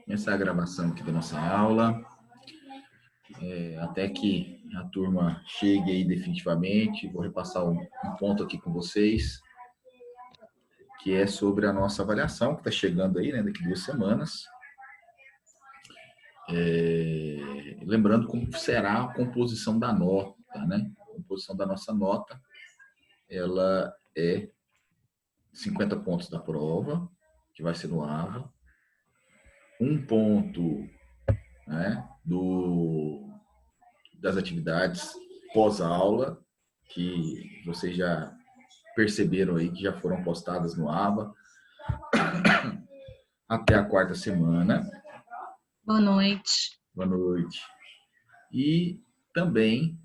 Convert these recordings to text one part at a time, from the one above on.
Começar a gravação aqui da nossa aula, até que a turma chegue aí definitivamente. Vou repassar um ponto aqui com vocês, que é sobre a nossa avaliação, que está chegando aí, né, daqui 2 semanas. Lembrando como será a composição da nota, né? A composição da nossa nota, ela é 50 pontos da prova, que vai ser no AVA, 1 ponto, né, das atividades pós-aula, que vocês já perceberam aí que já foram postadas no AVA, até a 4ª semana. Boa noite. Boa noite. E também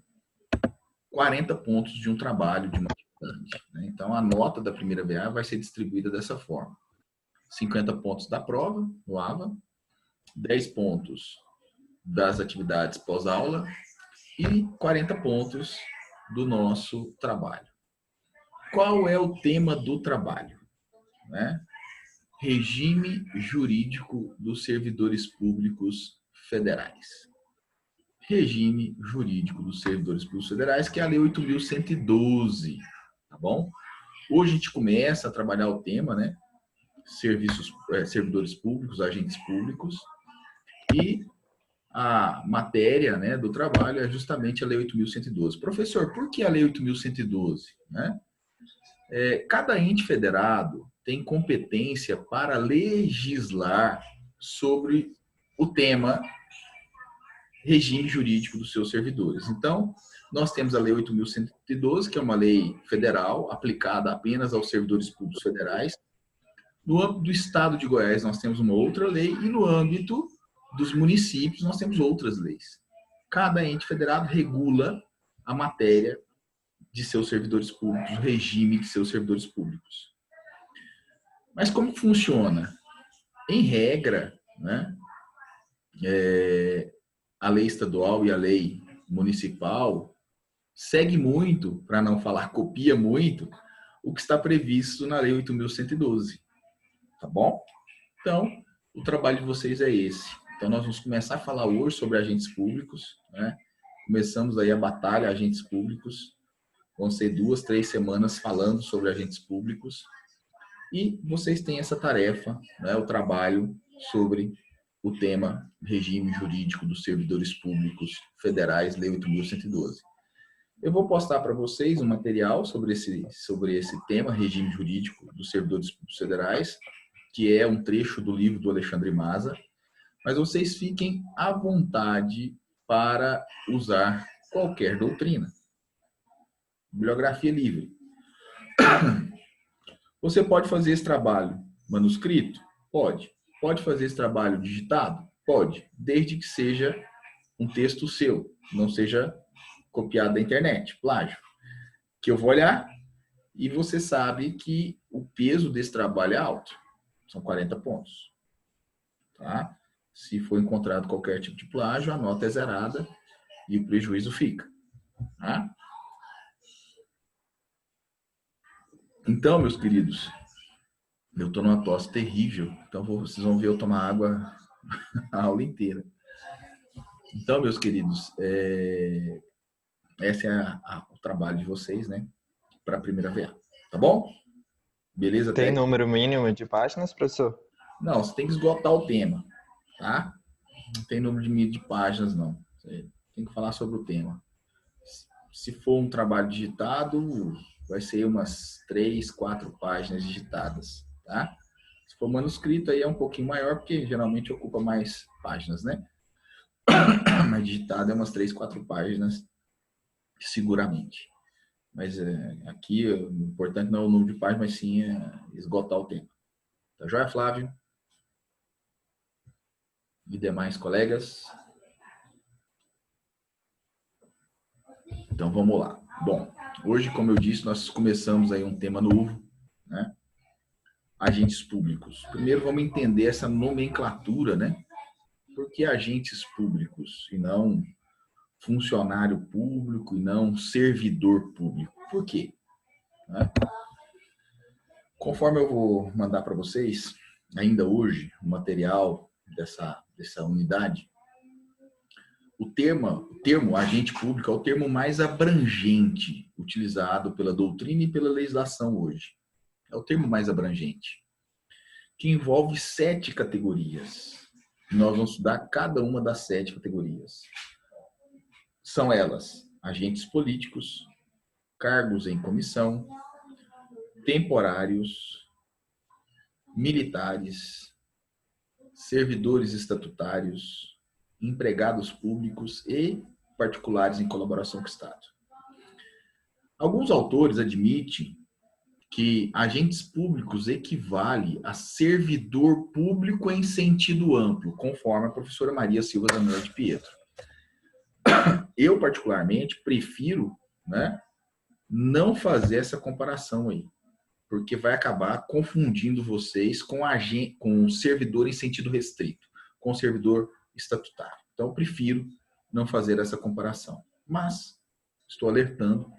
40 pontos de um trabalho de uma atividade, né? Então, a nota da primeira VA vai ser distribuída dessa forma. 50 pontos da prova, no AVA, 10 pontos das atividades pós-aula e 40 pontos do nosso trabalho. Qual é o tema do trabalho? Né? Regime jurídico dos servidores públicos federais. Regime jurídico dos servidores públicos federais, que é a Lei 8.112, tá bom? Hoje a gente começa a trabalhar o tema, né? Servidores públicos, agentes públicos, e a matéria, né, do trabalho é justamente a Lei 8.112. Professor, por que a Lei 8.112? Né? Cada ente federado tem competência para legislar sobre o tema regime jurídico dos seus servidores. Então, nós temos a Lei 8.112, que é uma lei federal aplicada apenas aos servidores públicos federais. No âmbito do estado de Goiás, nós temos uma outra lei, e no âmbito dos municípios, nós temos outras leis. Cada ente federado regula a matéria de seus servidores públicos, o regime de seus servidores públicos. Mas como funciona? Em regra, né, a lei estadual e a lei municipal segue muito, para não falar copia muito, o que está previsto na Lei 8.112. Tá bom? Então, o trabalho de vocês é esse. Então, nós vamos começar a falar hoje sobre agentes públicos, né? Começamos aí a batalha agentes públicos. Vão ser 2, 3 semanas falando sobre agentes públicos. E vocês têm essa tarefa, né? O trabalho sobre o tema regime jurídico dos servidores públicos federais, Lei 8.112. Eu vou postar para vocês um material sobre esse tema, regime jurídico dos servidores públicos federais, que é um trecho do livro do Alexandre Maza, mas vocês fiquem à vontade para usar qualquer doutrina. Bibliografia livre. Você pode fazer esse trabalho manuscrito? Pode. Pode fazer esse trabalho digitado? Pode, desde que seja um texto seu, não seja copiado da internet, plágio. Que eu vou olhar e você sabe que o peso desse trabalho é alto. São 40 pontos. Tá? Se for encontrado qualquer tipo de plágio, a nota é zerada e o prejuízo fica. Tá? Então, meus queridos, eu estou numa tosse terrível, então vocês vão ver eu tomar água a aula inteira. Então, meus queridos, esse é o trabalho de vocês, né, para a primeira VA. Tá bom? Beleza? Tem número mínimo de páginas, professor? Não, você tem que esgotar o tema, tá? Não tem número de páginas, não. Você tem que falar sobre o tema. Se for um trabalho digitado, vai ser umas 3, 4 páginas digitadas, tá? Se for manuscrito, aí é um pouquinho maior, porque geralmente ocupa mais páginas, né? Mas digitado é umas 3, 4 páginas, seguramente. Mas aqui, o importante não é o número de páginas, mas sim esgotar o tempo. Tá joia, Flávio? E demais colegas? Então, vamos lá. Bom, hoje, como eu disse, nós começamos aí um tema novo, né? Agentes públicos. Primeiro, vamos entender essa nomenclatura, né? Por que agentes públicos e não funcionário público e não servidor público? Por quê? Né? Conforme eu vou mandar para vocês, ainda hoje, o material dessa unidade. O termo agente público é o termo mais abrangente utilizado pela doutrina e pela legislação hoje. É o termo mais abrangente, que envolve 7 categorias. Nós vamos estudar cada uma das 7 categorias. São elas: agentes políticos, cargos em comissão, temporários, militares, servidores estatutários, empregados públicos e particulares em colaboração com o Estado. Alguns autores admitem que agentes públicos equivale a servidor público em sentido amplo, conforme a professora Maria Silva Zanella de Pietro. Eu, particularmente, prefiro, né, não fazer essa comparação aí, porque vai acabar confundindo vocês com servidor em sentido restrito, com servidor estatutário. Então, eu prefiro não fazer essa comparação. Mas, estou alertando,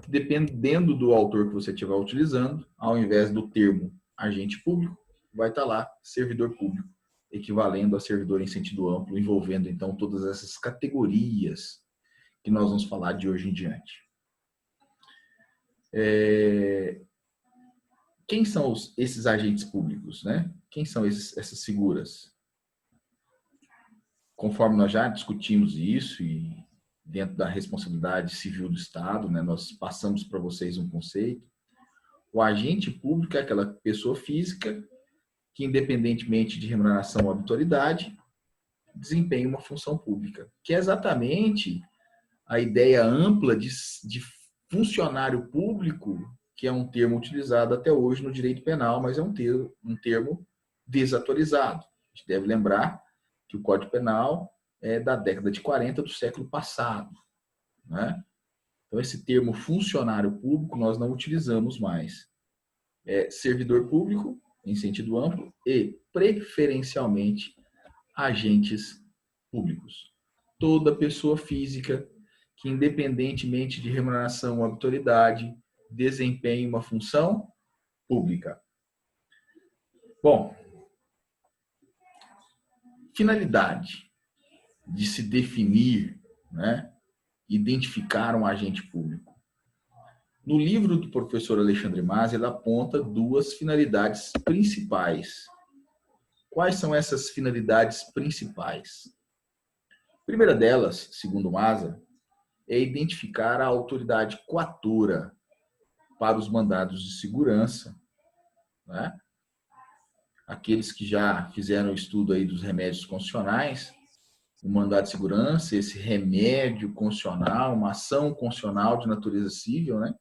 dependendo do autor que você estiver utilizando, ao invés do termo agente público, vai estar lá servidor público, equivalendo a servidor em sentido amplo, envolvendo, então, todas essas categorias que nós vamos falar de hoje em diante. Quem são esses agentes públicos, né? Quem são essas figuras? Conforme nós já discutimos isso e dentro da responsabilidade civil do Estado, né, nós passamos para vocês um conceito. O agente público é aquela pessoa física que, independentemente de remuneração ou habitualidade, desempenha uma função pública, que é exatamente a ideia ampla de funcionário público, que é um termo utilizado até hoje no direito penal, mas é um termo desatualizado. A gente deve lembrar que o Código Penal é da década de 40 do século passado, né? Então, esse termo funcionário público nós não utilizamos mais. É servidor público, em sentido amplo, e, preferencialmente, agentes públicos. Toda pessoa física que, independentemente de remuneração ou habitualidade, desempenhe uma função pública. Bom, finalidade de se definir, né, identificar um agente público. No livro do professor Alexandre Mas, ele aponta 2 finalidades principais. Quais são essas finalidades principais? A primeira delas, segundo Maza, é identificar a autoridade coatora para os mandados de segurança, né? Aqueles que já fizeram o estudo aí dos remédios constitucionais, o mandado de segurança, esse remédio constitucional, uma ação constitucional de natureza civil, né?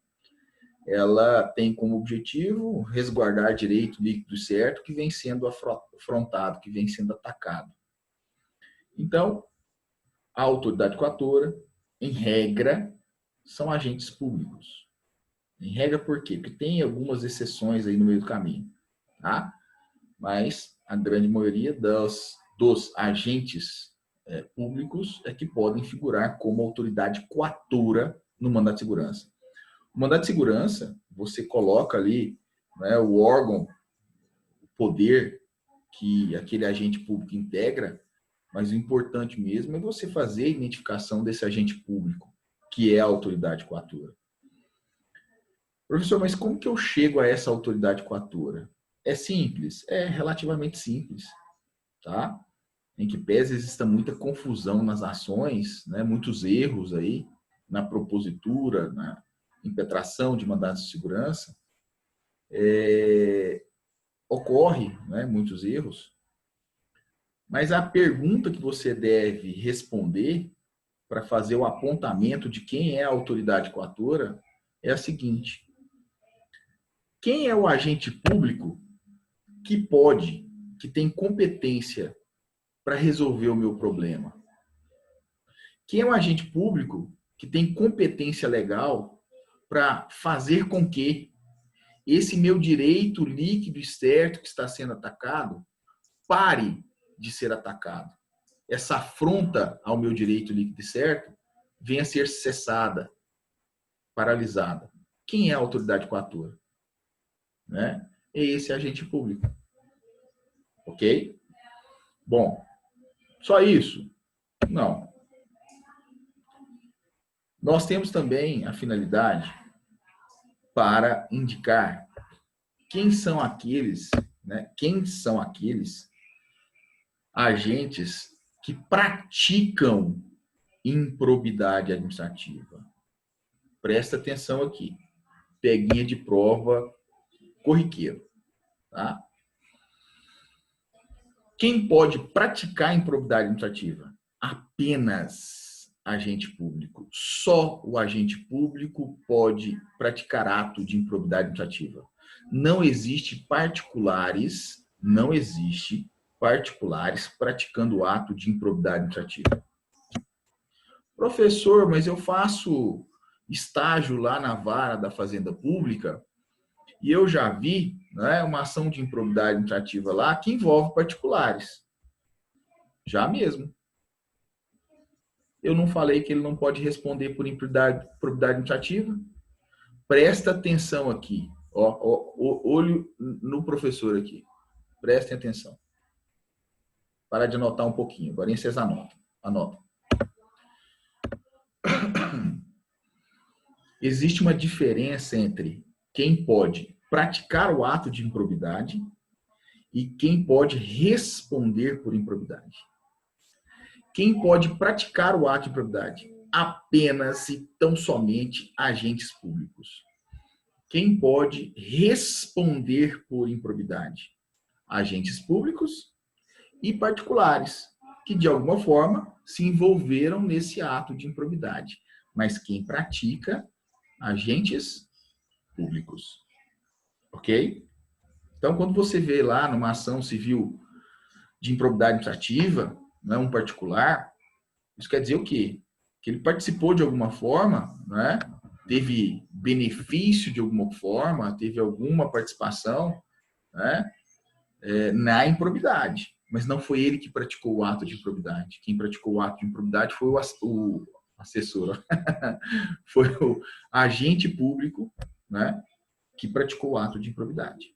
Ela tem como objetivo resguardar direito líquido e certo que vem sendo afrontado, que vem sendo atacado. Então, a autoridade coatora, em regra, são agentes públicos. Em regra, por quê? Porque tem algumas exceções aí no meio do caminho, tá? Mas a grande maioria dos agentes públicos é que podem figurar como autoridade coatora no mandado de segurança. O mandado de segurança, você coloca ali, né, o órgão, o poder que aquele agente público integra, mas o importante mesmo é você fazer a identificação desse agente público, que é a autoridade coatora. Professor, mas como que eu chego a essa autoridade coatora? É simples? É relativamente simples, tá? Em que pese exista muita confusão nas ações, né, muitos erros aí na propositura, na impetração de mandados de segurança, ocorre, né, muitos erros, mas a pergunta que você deve responder para fazer o apontamento de quem é a autoridade coatora é a seguinte: quem é o agente público que tem competência para resolver o meu problema? Quem é o agente público que tem competência legal para fazer com que esse meu direito líquido e certo que está sendo atacado pare de ser atacado? Essa afronta ao meu direito líquido e certo venha a ser cessada, paralisada. Quem é a autoridade coatora? Né? É esse agente público. Ok? Bom, só isso? Não. Nós temos também a finalidade para indicar quem são aqueles, né? Quem são aqueles agentes que praticam improbidade administrativa. Presta atenção aqui. Peguinha de prova corriqueiro, tá? Quem pode praticar improbidade administrativa? Apenas agente público. Só o agente público pode praticar ato de improbidade administrativa. Não existe particulares praticando ato de improbidade administrativa. Professor, mas eu faço estágio lá na vara da Fazenda Pública e eu já vi, né, uma ação de improbidade administrativa lá que envolve particulares. Já mesmo. Eu não falei que ele não pode responder por improbidade administrativa? Presta atenção aqui. Olho no professor aqui. Prestem atenção. Para de anotar um pouquinho. Agora vocês anotam. Anotam. Existe uma diferença entre quem pode praticar o ato de improbidade e quem pode responder por improbidade. Quem pode praticar o ato de improbidade? Apenas e tão somente agentes públicos. Quem pode responder por improbidade? Agentes públicos e particulares, que de alguma forma se envolveram nesse ato de improbidade. Mas quem pratica, agentes públicos. Ok? Então, quando você vê lá numa ação civil de improbidade administrativa, não é um particular, isso quer dizer o quê? Que ele participou de alguma forma, né? Teve benefício de alguma forma, teve alguma participação, né? Na improbidade. Mas não foi ele que praticou o ato de improbidade. Quem praticou o ato de improbidade foi o assessor. Foi o agente público, né? Que praticou o ato de improbidade.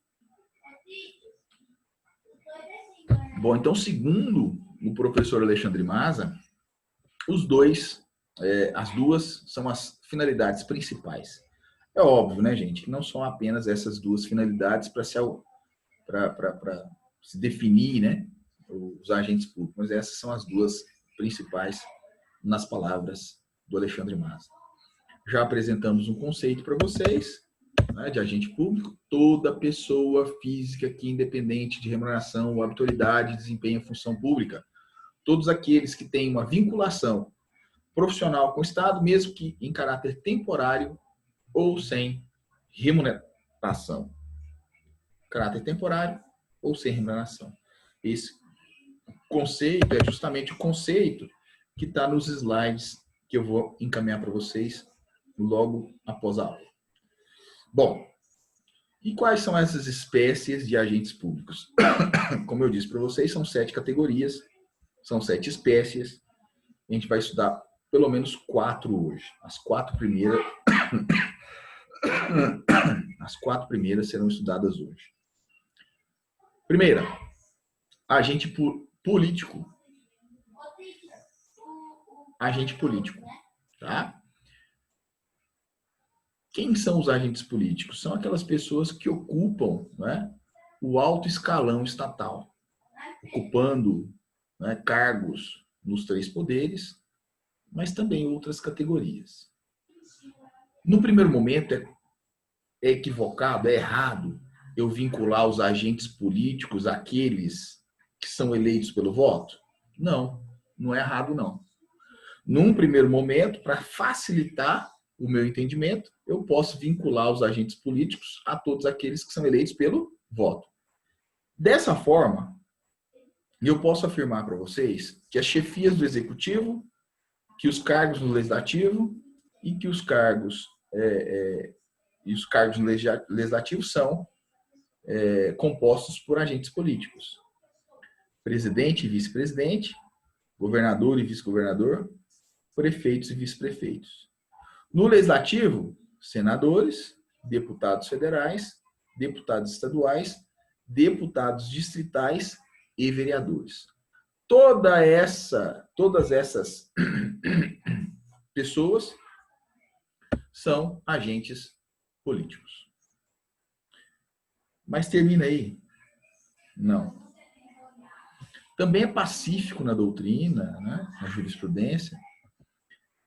Bom, então, segundo o professor Alexandre Maza, as duas são as finalidades principais. É óbvio, né, gente, que não são apenas essas duas finalidades para se definir, né, os agentes públicos, mas essas são as duas principais nas palavras do Alexandre Maza. Já apresentamos um conceito para vocês, né, de agente público: toda pessoa física que, independente de remuneração ou autoridade, desempenha função pública. Todos aqueles que têm uma vinculação profissional com o Estado, mesmo que em caráter temporário ou sem remuneração. Caráter temporário ou sem remuneração. Esse conceito é justamente o conceito que está nos slides que eu vou encaminhar para vocês logo após a aula. Bom, e quais são essas espécies de agentes públicos? Como eu disse para vocês, são 7 categorias, são 7 espécies. A gente vai estudar pelo menos 4 hoje. As 4 primeiras serão estudadas hoje. Primeira, agente político. Agente político, tá? Quem são os agentes políticos? São aquelas pessoas que ocupam, né, o alto escalão estatal, ocupando, né, cargos nos 3 poderes, mas também outras categorias. No primeiro momento, é equivocado, é errado eu vincular os agentes políticos àqueles que são eleitos pelo voto? Não, não é errado, não. Num primeiro momento, para facilitar o meu entendimento, eu posso vincular os agentes políticos a todos aqueles que são eleitos pelo voto. Dessa forma, eu posso afirmar para vocês que as chefias do Executivo, que os cargos no Legislativo e que os cargos no Legislativo são compostos por agentes políticos. Presidente e vice-presidente, governador e vice-governador, prefeitos e vice-prefeitos. No Legislativo, senadores, deputados federais, deputados estaduais, deputados distritais e vereadores. todas essas pessoas são agentes políticos. Mas termina aí? Não. Também é pacífico na doutrina, né, na jurisprudência,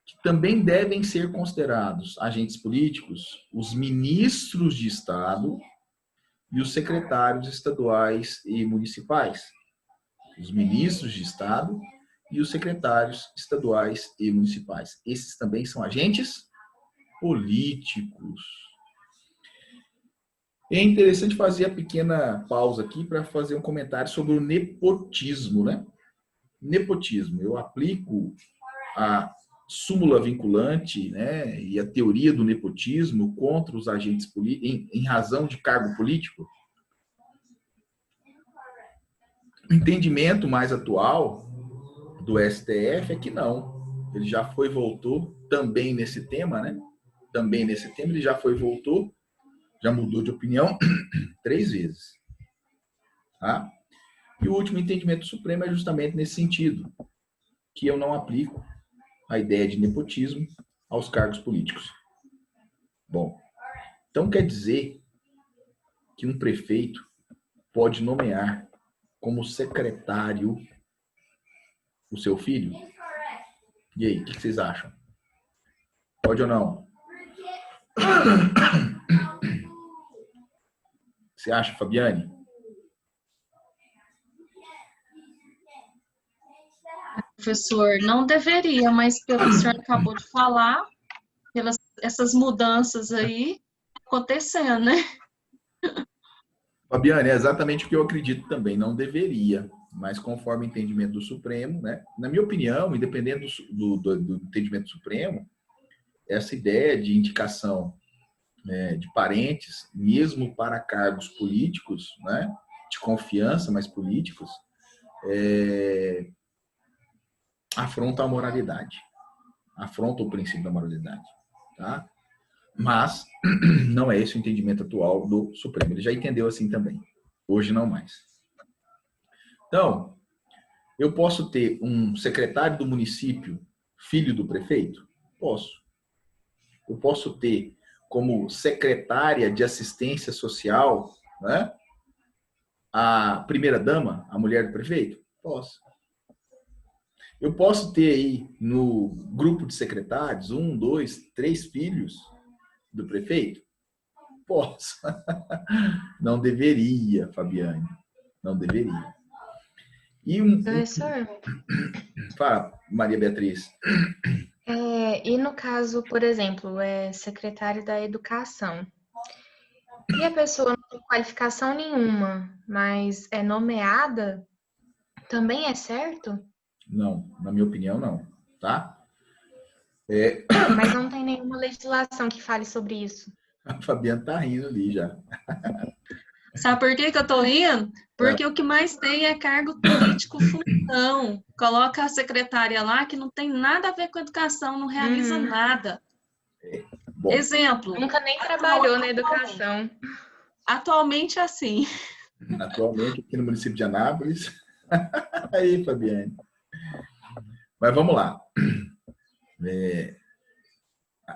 que também devem ser considerados agentes políticos os ministros de Estado e os secretários estaduais e municipais. Os ministros de Estado e os secretários estaduais e municipais. Esses também são agentes políticos. É interessante fazer a pequena pausa aqui para fazer um comentário sobre o nepotismo, né? Nepotismo. Eu aplico a súmula vinculante, né, e a teoria do nepotismo contra os agentes políticos em razão de cargo político. O entendimento mais atual do STF é que não. Ele já foi e voltou também nesse tema, né? Também nesse tema, ele já foi e voltou, já mudou de opinião 3 vezes. Tá? E o último entendimento do Supremo é justamente nesse sentido, que eu não aplico a ideia de nepotismo aos cargos políticos. Bom, então quer dizer que um prefeito pode nomear como secretário o seu filho? E aí, o que vocês acham? Pode ou não? Você acha, Fabiane? Professor, não deveria, mas pelo que o senhor acabou de falar, pelas essas mudanças aí acontecendo, né? Fabiane, é exatamente o que eu acredito também. Não deveria, mas conforme o entendimento do Supremo, né? Na minha opinião, independente do entendimento do Supremo, essa ideia de indicação, né, de parentes, mesmo para cargos políticos, né, de confiança, mas políticos, afronta a moralidade, afronta o princípio da moralidade, tá? Mas não é esse o entendimento atual do Supremo. Ele já entendeu assim também. Hoje não mais. Então, eu posso ter um secretário do município, filho do prefeito? Posso. Eu posso ter como secretária de assistência social, né, a primeira-dama, a mulher do prefeito? Posso. Eu posso ter aí no grupo de secretários 1, 2, 3 filhos do prefeito? Posso. Não deveria, Fabiane. Não deveria. E Professor, Fala, Maria Beatriz. e no caso, por exemplo, é secretário da Educação, e a pessoa não tem qualificação nenhuma, mas é nomeada, também é certo? Não, na minha opinião, não. Tá? Mas não tem nenhuma legislação que fale sobre isso. A Fabiana tá rindo ali já. Sabe por que eu tô rindo? Porque o que mais tem é cargo político fundão. Coloca a secretária lá que não tem nada a ver com educação, não realiza nada. Bom, Exemplo, Nunca nem trabalhou na educação. atualmente assim. atualmente aqui no município de Anápolis. Aí, Fabiane. Mas vamos lá.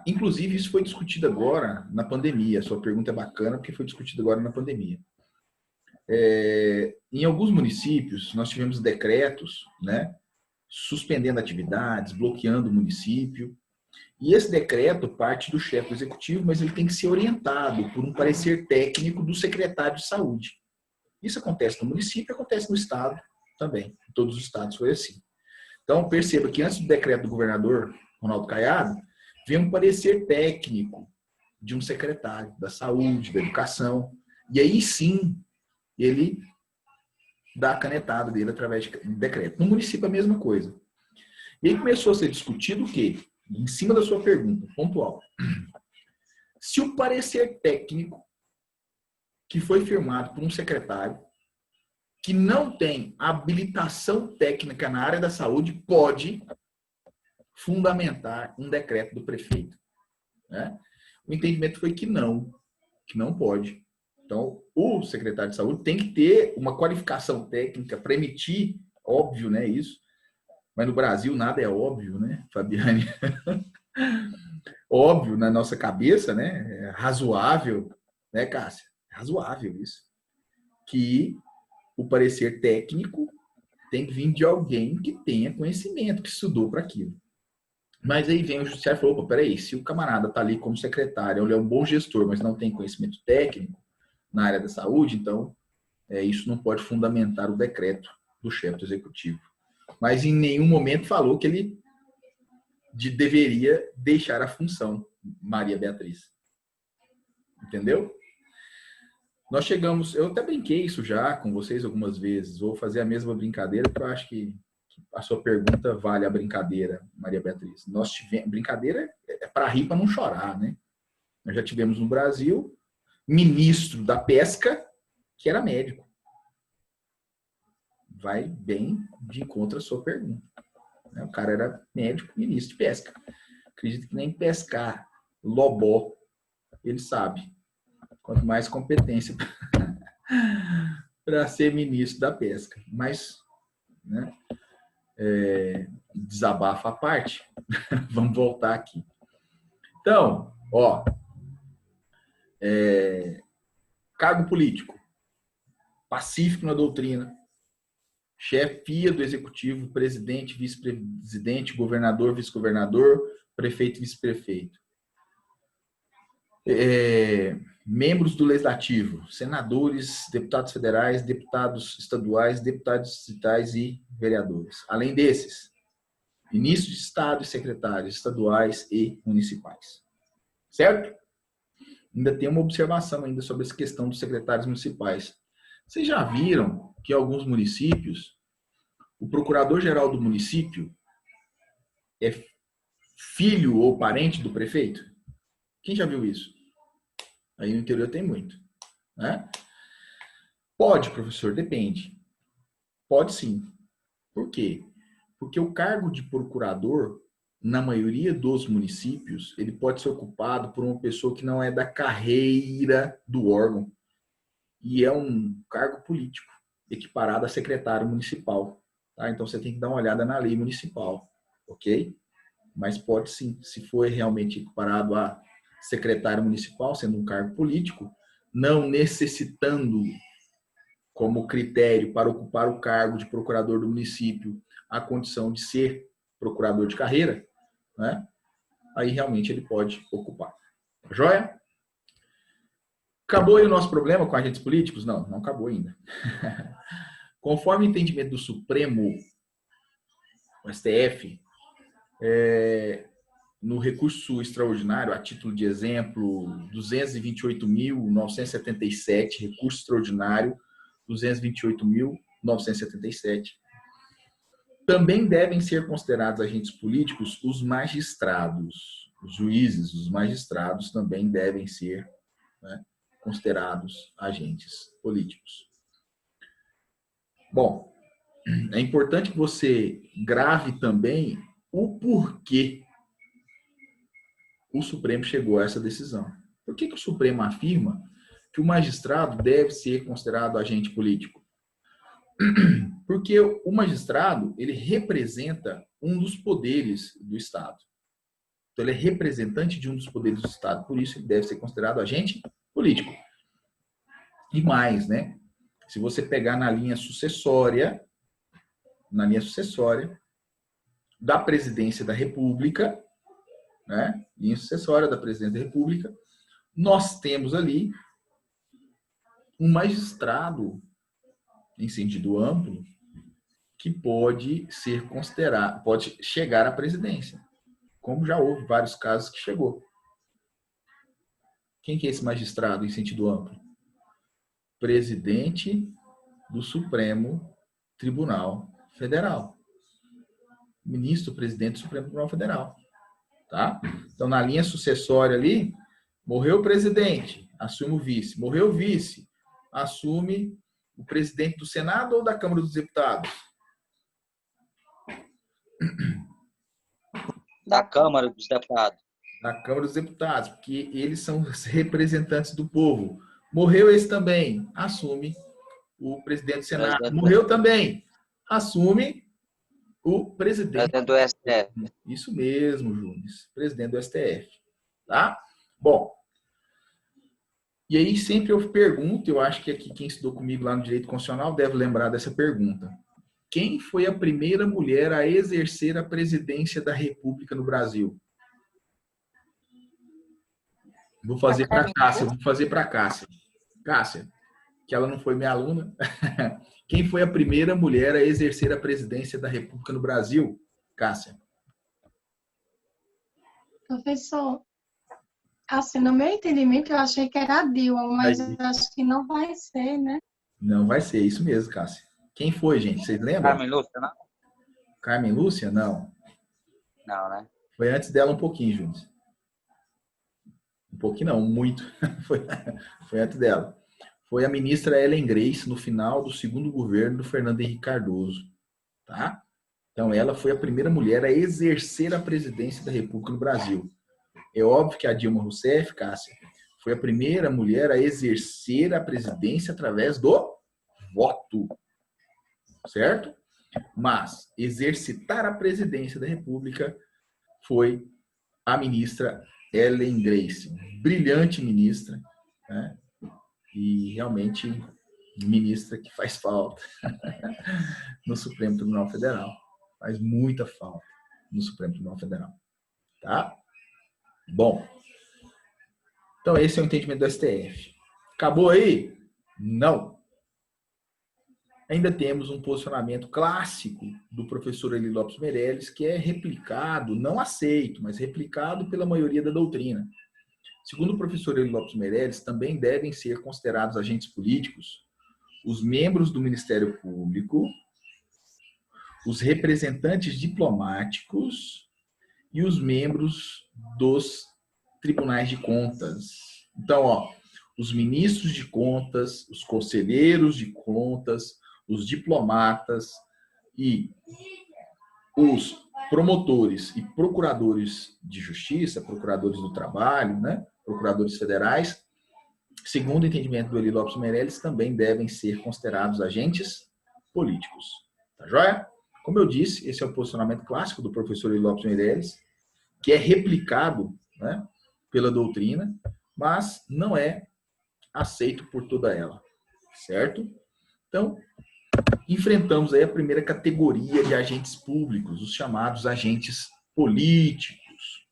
Inclusive, isso foi discutido agora na pandemia. A sua pergunta é bacana porque foi discutido agora na pandemia. Em alguns municípios, nós tivemos decretos, né, suspendendo atividades, bloqueando o município. E esse decreto parte do chefe do executivo, mas ele tem que ser orientado por um parecer técnico do secretário de saúde. Isso acontece no município, acontece no estado também. Em todos os estados foi assim. Então, perceba que antes do decreto do governador Ronaldo Caiado, vem um parecer técnico de um secretário da saúde, da educação. E aí sim, ele dá a canetada dele através de decreto. No município, a mesma coisa. E aí começou a ser discutido o quê? Em cima da sua pergunta, pontual. Se o parecer técnico que foi firmado por um secretário que não tem habilitação técnica na área da saúde pode fundamentar um decreto do prefeito, né? O entendimento foi que não pode. Então, o secretário de saúde tem que ter uma qualificação técnica para emitir óbvio, né, isso. Mas no Brasil nada é óbvio, né, Fabiane? Óbvio na nossa cabeça, né? É razoável, né, Cássia? É razoável isso. Que o parecer técnico tem que vir de alguém que tenha conhecimento, que estudou para aquilo. Mas aí vem o judiciário e falou, opa, peraí, se o camarada está ali como secretário, ele é um bom gestor, mas não tem conhecimento técnico na área da saúde, então isso não pode fundamentar o decreto do chefe do executivo. Mas em nenhum momento falou que ele deveria deixar a função, Maria Beatriz. Entendeu? Nós chegamos, eu até brinquei isso já com vocês algumas vezes, vou fazer a mesma brincadeira, porque eu acho que a sua pergunta vale a brincadeira, Maria Beatriz. Nós tivemos, brincadeira é para rir, para não chorar, né? Nós já tivemos no Brasil ministro da pesca que era médico. Vai bem de encontro à sua pergunta. O cara era médico, ministro de pesca. Acredito que nem pescar lobó ele sabe. Quanto mais competência para ser ministro da pesca. Mas, né, desabafa à parte. Vamos voltar aqui. Então, ó, cargo político, pacífico na doutrina, chefia do executivo, presidente, vice-presidente, governador, vice-governador, prefeito e vice-prefeito. Membros do legislativo, senadores, deputados federais, deputados estaduais, deputados distritais e vereadores. Além desses, ministros de estado e secretários estaduais e municipais. Certo? Ainda tem uma observação ainda sobre essa questão dos secretários municipais. Vocês já viram que em alguns municípios, o procurador-geral do município é filho ou parente do prefeito? Quem já viu isso? Aí no interior tem muito, né? Pode, professor, depende. Pode sim. Por quê? Porque o cargo de procurador, na maioria dos municípios, ele pode ser ocupado por uma pessoa que não é da carreira do órgão. E é um cargo político, equiparado a secretário municipal. Tá? Então, você tem que dar uma olhada na lei municipal, ok? Mas pode sim, se for realmente equiparado a secretário municipal, sendo um cargo político, não necessitando como critério para ocupar o cargo de procurador do município a condição de ser procurador de carreira, né? Aí realmente ele pode ocupar. Joia? Acabou aí o nosso problema com agentes políticos? Não, não acabou ainda. Conforme o entendimento do Supremo, o STF, no recurso extraordinário, a título de exemplo, 228.977, recurso extraordinário, 228.977, também devem ser considerados agentes políticos os magistrados, os juízes, os magistrados também devem ser, né, considerados agentes políticos. Bom, é importante que você grave também o porquê o Supremo chegou a essa decisão. Por que o Supremo afirma que o magistrado deve ser considerado agente político? Porque o magistrado, ele representa um dos poderes do Estado. Então, ele é representante de um dos poderes do Estado. Por isso, ele deve ser considerado agente político. E mais, né? Se você pegar na linha sucessória da presidência da República, né? Linha sucessória da presidência da República, nós temos ali um magistrado, em sentido amplo, que pode ser considerado, pode chegar à presidência, como já houve vários casos que chegou. Quem que é esse magistrado em sentido amplo? Presidente do Supremo Tribunal Federal. Ministro presidente do Supremo Tribunal Federal. Tá? Então, na linha sucessória ali, morreu o presidente, assume o vice. Morreu o vice, assume o presidente do Senado ou da Câmara dos Deputados? Da Câmara dos Deputados. Da Câmara dos Deputados, porque eles são os representantes do povo. Morreu esse também, assume o presidente do Senado. Morreu também, assume o presidente. Presidente do STF. Isso mesmo, Júnior. Presidente do STF. Tá? Bom. E aí sempre eu pergunto, eu acho que aqui quem estudou comigo lá no Direito Constitucional deve lembrar dessa pergunta. Quem foi a primeira mulher a exercer a presidência da República no Brasil? Vou fazer para Cássia. Cássia, que ela não foi minha aluna. Quem foi a primeira mulher a exercer a presidência da República no Brasil? Cássia. Professor, assim, no meu entendimento, eu achei que era a Dilma, mas eu acho que não vai ser, né? Não vai ser, isso mesmo, Cássia. Quem foi, gente? Vocês lembram? Carmen Lúcia, não? Carmen Lúcia? Não. Não, né? Foi antes dela um pouquinho, Júnior. Um pouquinho não, muito. Foi antes dela. Foi a ministra Ellen Grace no final do segundo governo do Fernando Henrique Cardoso. Tá? Então, ela foi a primeira mulher a exercer a presidência da República no Brasil. É óbvio que a Dilma Rousseff, Cássia, foi a primeira mulher a exercer a presidência através do voto. Certo? Mas exercitar a presidência da República foi a ministra Ellen Grace. Brilhante ministra, né? E realmente ministra que faz falta no Supremo Tribunal Federal. Faz muita falta no Supremo Tribunal Federal. Tá? Bom, então esse é o entendimento do STF. Acabou aí? Não. Ainda temos um posicionamento clássico do professor Eli Lopes Meirelles, que é replicado, não aceito, mas replicado pela maioria da doutrina. Segundo o professor Eli Lopes Meirelles, também devem ser considerados agentes políticos os membros do Ministério Público, os representantes diplomáticos e os membros dos tribunais de contas. Então, ó, os ministros de contas, os conselheiros de contas, os diplomatas e os promotores e procuradores de justiça, procuradores do trabalho, né, procuradores federais, segundo o entendimento do Eli Lopes Meirelles, também devem ser considerados agentes políticos. Tá joia? Como eu disse, esse é o posicionamento clássico do professor Eli Lopes Meirelles, que é replicado, né, pela doutrina, mas não é aceito por toda ela. Certo? Então, enfrentamos aí a primeira categoria de agentes públicos, os chamados agentes políticos.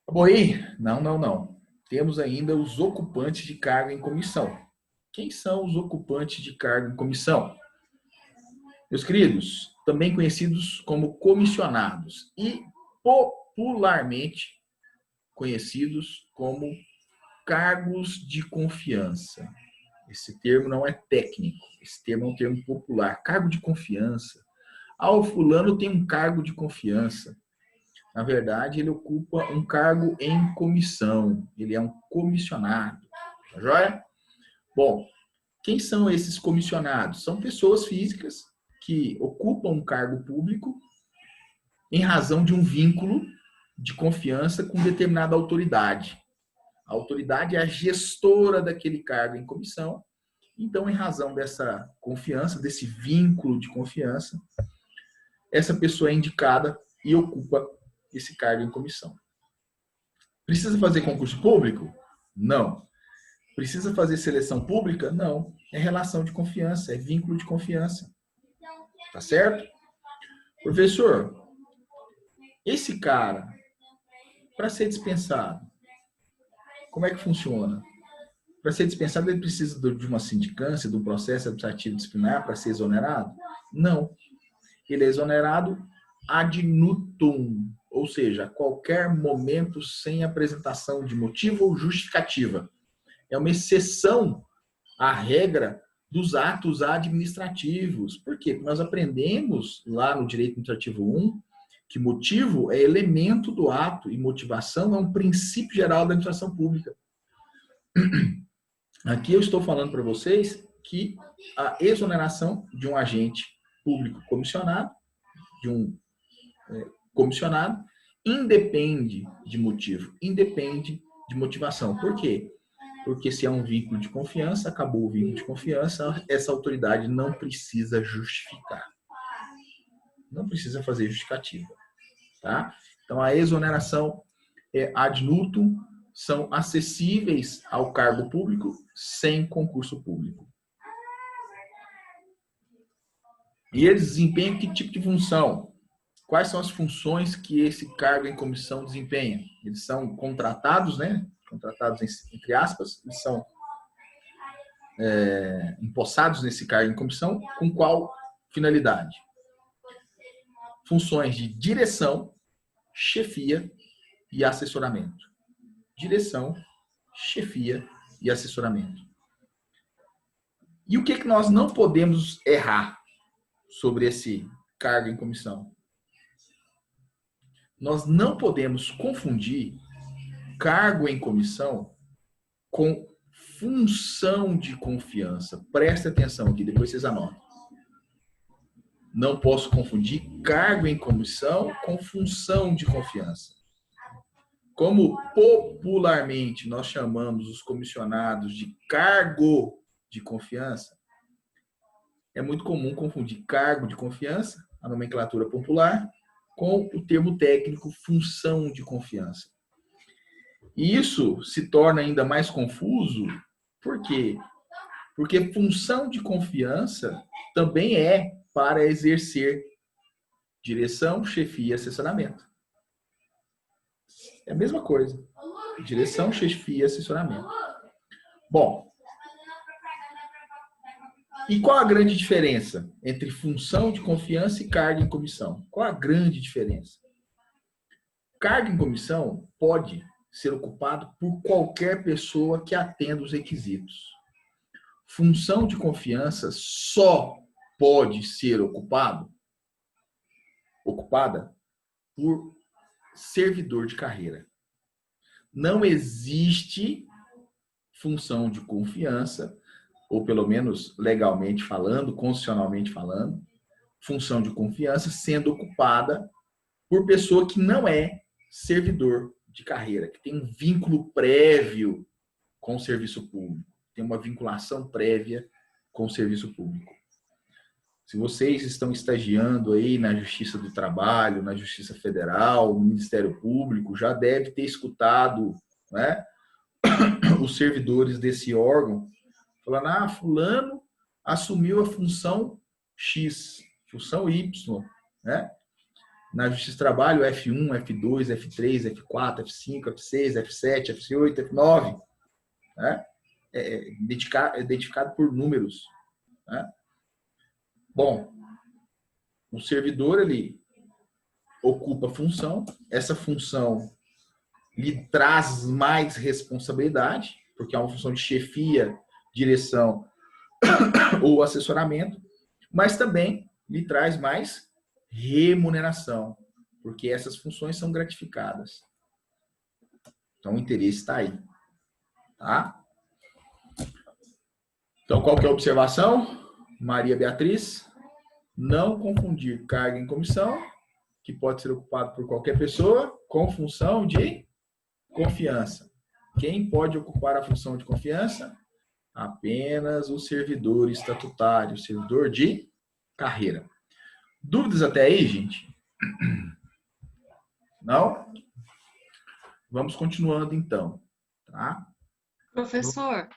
Acabou aí? Não. Temos ainda os ocupantes de cargo em comissão. Quem são os ocupantes de cargo em comissão? Meus queridos, também conhecidos como comissionados e popularmente conhecidos como cargos de confiança. Esse termo não é técnico, esse termo é um termo popular. Cargo de confiança. Ah, o fulano tem um cargo de confiança. Na verdade, ele ocupa um cargo em comissão. Ele é um comissionado. Tá joia? Bom, quem são esses comissionados? São pessoas físicas que ocupam um cargo público em razão de um vínculo de confiança com determinada autoridade. A autoridade é a gestora daquele cargo em comissão. Então, em razão dessa confiança, desse vínculo de confiança, essa pessoa é indicada e ocupa esse cargo em comissão. Precisa fazer concurso público? Não. Precisa fazer seleção pública? Não. É relação de confiança, é vínculo de confiança. Tá certo? Professor, esse cara, para ser dispensado, como é que funciona? Para ser dispensado, ele precisa de uma sindicância, de um processo administrativo disciplinar para ser exonerado? Não. Ele é exonerado ad nutum, ou seja, a qualquer momento sem apresentação de motivo ou justificativa. É uma exceção à regra dos atos administrativos. Por quê? Porque nós aprendemos lá no Direito Administrativo 1 que motivo é elemento do ato e motivação é um princípio geral da administração pública. Aqui eu estou falando para vocês que a exoneração de um agente público comissionado, de um comissionado, independe de motivo, independe de motivação. Por quê? porque se é um vínculo de confiança, acabou o vínculo de confiança, essa autoridade não precisa justificar. Não precisa fazer justificativa. Tá? Então, a exoneração ad nutum são acessíveis ao cargo público sem concurso público. E eles desempenham que tipo de função? Quais são as funções que esse cargo em comissão desempenha? Eles são contratados, né? Contratados entre aspas, eles são empossados nesse cargo em comissão, com qual finalidade? Funções de direção, chefia e assessoramento. Direção, chefia e assessoramento. E o que nós não podemos errar sobre esse cargo em comissão? Nós não podemos confundir cargo em comissão com função de confiança. Presta atenção aqui, depois vocês anotam. Não posso confundir cargo em comissão com função de confiança. Como popularmente nós chamamos os comissionados de cargo de confiança, é muito comum confundir cargo de confiança, a nomenclatura popular, com o termo técnico função de confiança. E isso se torna ainda mais confuso, por quê? Porque função de confiança também é para exercer direção, chefia e assessoramento. É a mesma coisa. Direção, chefia e assessoramento. Bom, e qual a grande diferença entre função de confiança e cargo em comissão? Qual a grande diferença? Cargo em comissão pode ser ocupado por qualquer pessoa que atenda os requisitos. Função de confiança só pode ser ocupada por servidor de carreira. Não existe função de confiança, ou pelo menos legalmente falando, constitucionalmente falando, função de confiança sendo ocupada por pessoa que não é servidor de carreira, que tem um vínculo prévio com o serviço público, tem uma vinculação prévia com o serviço público. Se vocês estão estagiando aí na Justiça do Trabalho, na Justiça Federal, no Ministério Público, já deve ter escutado, né, os servidores desse órgão falando, fulano assumiu a função X, função Y, né? Na Justiça do Trabalho, F1, F2, F3, F4, F5, F6, F7, F8, F9, né? É identificado por números, né? Bom, o servidor, ele ocupa função, essa função lhe traz mais responsabilidade, porque é uma função de chefia, direção ou assessoramento, mas também lhe traz mais remuneração, porque essas funções são gratificadas. Então, o interesse está aí. Tá? Então, qual que é a observação? Maria Beatriz, não confundir cargo em comissão, que pode ser ocupado por qualquer pessoa, com função de confiança. Quem pode ocupar a função de confiança? Apenas o servidor estatutário, o servidor de carreira. Dúvidas até aí, gente? Não? Vamos continuando, então. Tá? Professor,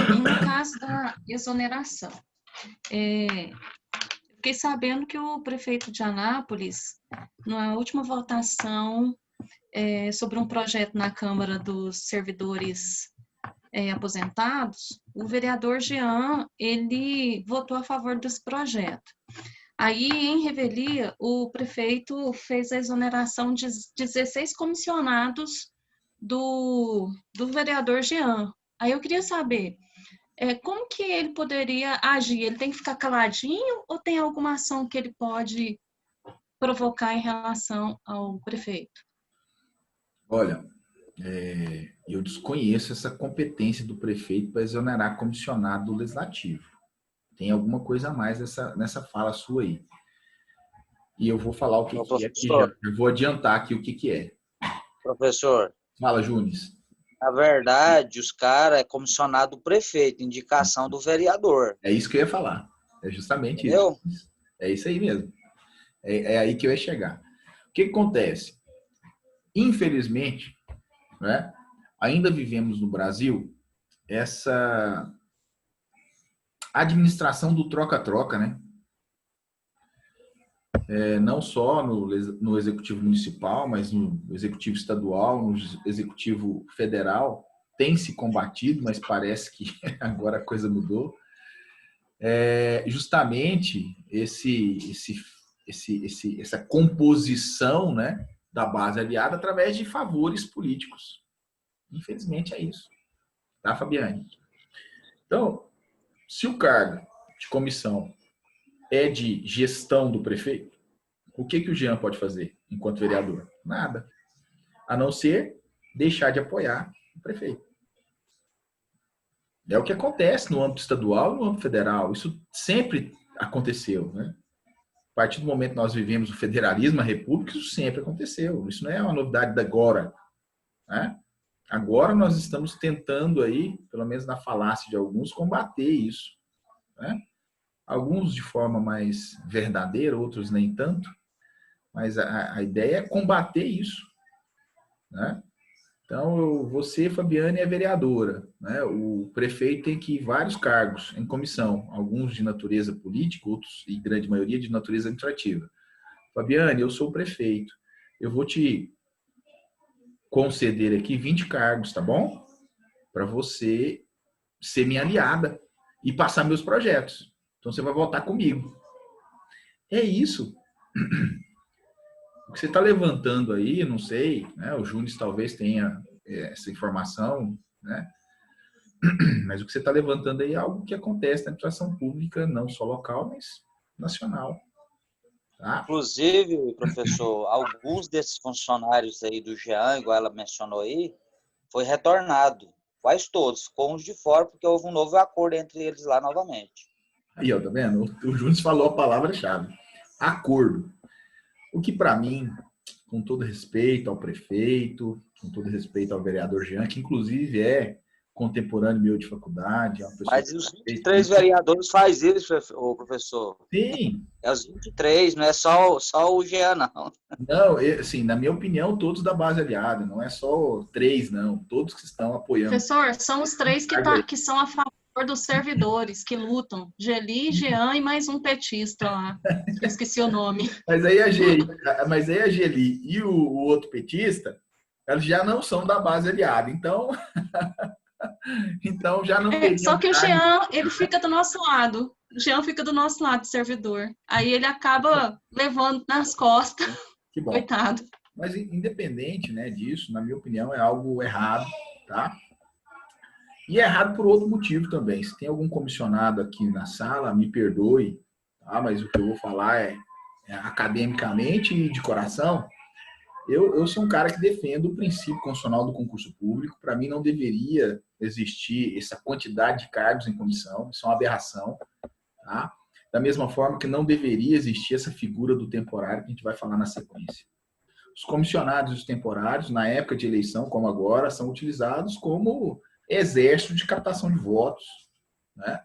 no caso da exoneração, fiquei sabendo que o prefeito de Anápolis, na última votação sobre um projeto na Câmara dos Servidores Aposentados, o vereador Jean, ele votou a favor desse projeto. Aí, em revelia, o prefeito fez a exoneração de 16 comissionados do vereador Jean. Aí eu queria saber, como que ele poderia agir? Ele tem que ficar caladinho ou tem alguma ação que ele pode provocar em relação ao prefeito? Olha, eu desconheço essa competência do prefeito para exonerar comissionado legislativo. Tem alguma coisa a mais nessa fala sua aí. E eu vou falar o que é aqui já. Eu vou adiantar aqui o que é. Professor. Fala, Júnior. Na verdade, os caras é comissionado do prefeito, indicação do vereador. É isso que eu ia falar. É justamente Entendeu? isso. É isso aí mesmo. É aí que eu ia chegar. O que acontece? Infelizmente, né, ainda vivemos no Brasil essa administração do troca-troca, né? Não só no executivo municipal, mas no executivo estadual, no executivo federal, tem se combatido, mas parece que agora a coisa mudou. Justamente essa composição, né, da base aliada através de favores políticos. Infelizmente é isso. Tá, Fabiane? Então, se o cargo de comissão é de gestão do prefeito, o que o Jean pode fazer enquanto vereador? Nada. A não ser deixar de apoiar o prefeito. É o que acontece no âmbito estadual e no âmbito federal. Isso sempre aconteceu, né? A partir do momento que nós vivemos o federalismo, a república, isso sempre aconteceu. Isso não é uma novidade da agora, né? Agora nós estamos tentando aí, pelo menos na falácia de alguns, combater isso, né? Alguns de forma mais verdadeira, outros nem tanto, mas a ideia é combater isso, né? Então, você, Fabiane, é vereadora, né? O prefeito tem que ir vários cargos em comissão, alguns de natureza política, outros, e grande maioria, de natureza administrativa. Fabiane, eu sou o prefeito, eu vou te conceder aqui 20 cargos, tá bom? Para você ser minha aliada e passar meus projetos. Então, você vai votar comigo. É isso. O que você está levantando aí, não sei, né? O Júnior talvez tenha essa informação, né? Mas o que você está levantando aí é algo que acontece na administração pública, não só local, mas nacional. Tá? Inclusive, professor, alguns desses funcionários aí do Jean, igual ela mencionou aí, foi retornado. Quase todos, com os de fora, porque houve um novo acordo entre eles lá novamente. Aí, ó, tá vendo? O Júnior falou a palavra-chave. Acordo. O que, para mim, com todo respeito ao prefeito, com todo respeito ao vereador Jean, que inclusive é contemporâneo meu de faculdade. É uma pessoa. Mas os 23 vereadores faz isso, professor. Sim. É os 23, não é só o Jean, não. Não, assim, na minha opinião, todos da base aliada, não é só 3, não. Todos que estão apoiando. Professor, são os 3 que são a favor dos servidores, que lutam. Geli, Jean e mais um petista lá. Eu esqueci o nome. Mas aí a Geli e o outro petista, eles já não são da base aliada. Então, então já não teriam. Só que o Jean, ele fica do nosso lado. O Jean fica do nosso lado, servidor. Aí ele acaba levando nas costas. Que bom. Coitado. Mas independente, né, disso, na minha opinião, é algo errado, tá? E é errado por outro motivo também. Se tem algum comissionado aqui na sala, me perdoe, tá? Mas o que eu vou falar é academicamente e de coração. Eu sou um cara que defendo o princípio constitucional do concurso público. Para mim, não deveria existir essa quantidade de cargos em comissão. Isso é uma aberração, tá? Da mesma forma que não deveria existir essa figura do temporário que a gente vai falar na sequência. Os comissionados e os temporários, na época de eleição, como agora, são utilizados como exército de captação de votos, né?